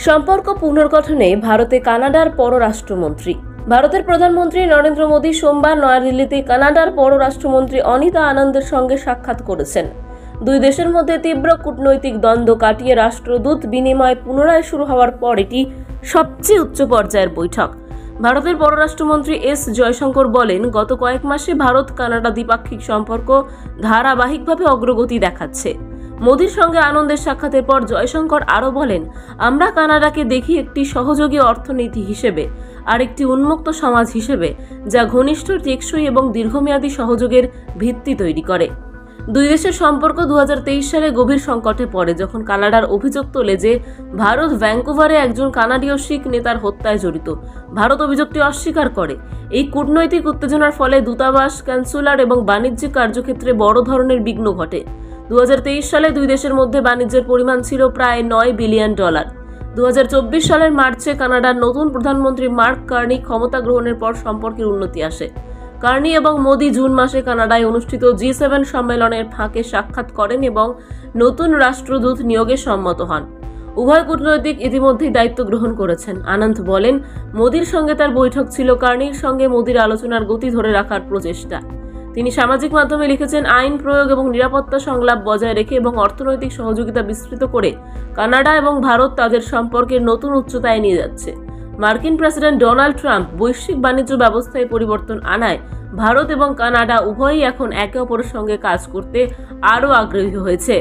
সম্পর্ক পুনর্গঠনে ভারতে কানাডার পররাষ্ট্রমন্ত্রী। ভারতের প্রধানমন্ত্রী নরেন্দ্র মোদী সোমবার নয়াদিল্লিতে কানাডার পররাষ্ট্রমন্ত্রী অনিতা আনন্দের সঙ্গে সাক্ষাৎ করেছেন। দুই দেশের মধ্যে তীব্র কূটনৈতিক দ্বন্দ্ব কাটিয়ে রাষ্ট্রদূত বিনিময় পুনরায় শুরু হওয়ার পর এটি সবচেয়ে উচ্চ পর্যায়ের বৈঠক। ভারতের পররাষ্ট্রমন্ত্রী এস জয়শঙ্কর বলেন, গত কয়েক মাসে ভারত কানাডা দ্বিপাক্ষিক সম্পর্ক ধারাবাহিকভাবে অগ্রগতি দেখাচ্ছে। মোদির সঙ্গে আনন্দের সাক্ষাতের পর জয়শঙ্কর আরও বলেন, আমরা কানাডাকে দেখি একটি সহযোগী অর্থনীতি হিসেবে আর একটি উন্মুক্ত সমাজ হিসেবে, যা ঘনিষ্ঠ, টেকসই এবং দীর্ঘমেয়াদী সহযোগের ভিত্তি তৈরি করে। দুই দেশের সম্পর্ক 2023 সালে গভীর সংকটে পড়ে, যখন কানাডার অভিযোগ তোলে যে ভারত ভ্যাঙ্কুভারে একজন কানাডীয় শিখ নেতার হত্যায় জড়িত। ভারত অভিযোগটি অস্বীকার করে। এই কূটনৈতিক উত্তেজনার ফলে দূতাবাস, কনসুলার এবং বাণিজ্যিক কার্যক্ষেত্রে বড় ধরনের বিঘ্ন ঘটে। 2023 সালে দুই দেশের মধ্যে বাণিজ্যের পরিমাণ ছিল প্রায় $9 বিলিয়ন। 2024 সালের মার্চে কানাডার নতুন প্রধানমন্ত্রী মার্ক কার্নি ক্ষমতা গ্রহণের পর সম্পর্কের উন্নতি আসে। কার্নি এবং মোদি জুন মাসে কানাডায় অনুষ্ঠিত G7 সম্মেলনের ফাঁকে সাক্ষাৎ করেন এবং নতুন রাষ্ট্রদূত নিয়োগে সম্মত হন। উভয় কূটনৈতিক ইতিমধ্যেই দায়িত্ব গ্রহণ করেছেন। আনন্দ বলেন, মোদির সঙ্গে তার বৈঠক ছিল কার্নির সঙ্গে মোদির আলোচনার গতি ধরে রাখার প্রচেষ্টা। তিনি সামাজিক মাধ্যমে লিখেছেন, আইন প্রয়োগ এবং নিরাপত্তা সংলাপ বজায় রেখে এবং অর্থনৈতিক সহযোগিতা বিস্তৃত করে কানাডা এবং ভারত তাদের সম্পর্কের নতুন উচ্চতায় নিয়ে যাচ্ছে। মার্কিন প্রেসিডেন্ট ডোনাল্ড ট্রাম্প বৈশ্বিক বাণিজ্য ব্যবস্থায় পরিবর্তন আনায় ভারত এবং কানাডা উভয়ই এখন একে অপরের সঙ্গে কাজ করতে আরও আগ্রহী হয়েছে।